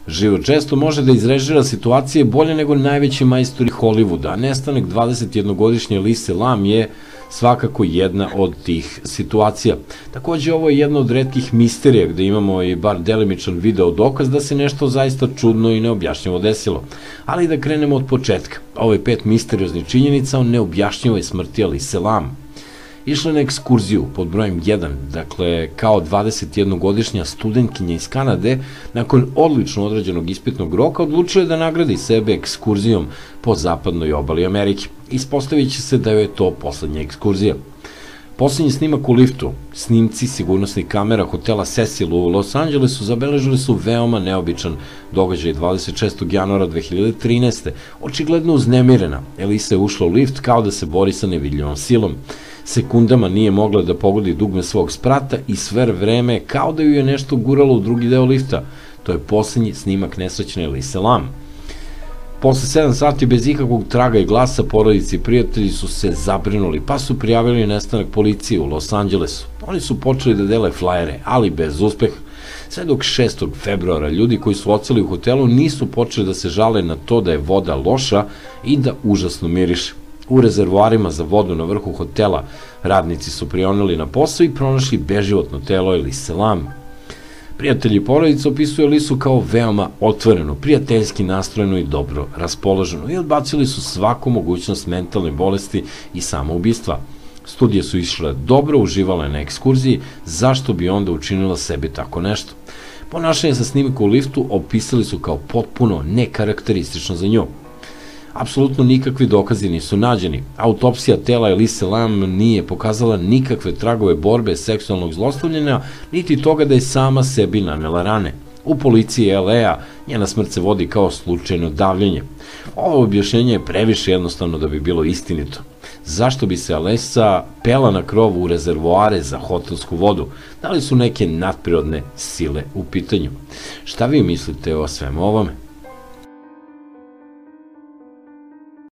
Život često može da izrežira situacije bolje nego najveći majstori Hollywooda, a nestanak 21-godišnje Elise Lam je svakako jedna od tih situacija. Takođe, ovo je jedna od retkih misterija gde imamo i bar delimičan video dokaz da se nešto zaista čudno i neobjašnjivo desilo. Ali da krenemo od početka. Ovo je 5 misterioznih činjenica o neobjašnjivoj smrti Elise Lam. Išla je na ekskurziju pod brojem 1, dakle kao 21-godišnja studentkinja iz Kanade, nakon odlično odrađenog ispitnog roka odlučila je da nagradi sebe ekskurzijom po zapadnoj obali Amerike. Ispostavit će se da joj je to poslednja ekskurzija. Poslednji snimak u liftu, snimci sigurnosnih kamera hotela Cecil u Los Angelesu zabeležili su veoma neobičan događaj 26. januara 2013. Očigledno uznemirena, Elisa je ušla u lift kao da se bori sa nevidljivom silom. Sekundama nije mogla da pogodi dugme svog sprata i sve vreme kao da ju je nešto guralo u drugi deo lifta. To je poslednji snimak nesrećne Elise Lam. Posle 7 sati bez ikakvog traga i glasa porodici i prijatelji su se zabrinuli, pa su prijavili nestanak policiji u Los Angelesu. Oni su počeli da dele flajere, ali bez uspeha. Sve dok 6. februara ljudi koji su oceli u hotelu nisu počeli da se žale na to da je voda loša i da užasno miriše. U rezervoarima za vodu na vrhu hotela radnici su prionuli na posao i pronašli beživotno telo Elise Lam. Prijatelji porodice opisuju Elisu kao veoma otvorenu, prijateljski nastrojenu i dobro raspoloženu i odbacili su svaku mogućnost mentalne bolesti i samoubistva. Studije su išle dobro, uživala je na ekskurziji, zašto bi onda učinila sebi tako nešto? Ponašanje sa snimka u liftu opisali su kao potpuno nekarakteristično za nju. Apsolutno nikakvi dokazi nisu nađeni. Autopsija tela Elise Lam nije pokazala nikakve tragove borbe seksualnog zlostavljanja, niti toga da je sama sebi nanela rane. U policiji LA njena smrt se vodi kao slučajno davljenje. Ovo objašnjenje je previše jednostavno da bi bilo istinito. Zašto bi se Elisa pela na krovu u rezervoare za hotelsku vodu? Da li su neke nadprirodne sile u pitanju? Šta vi mislite o svemu ovome?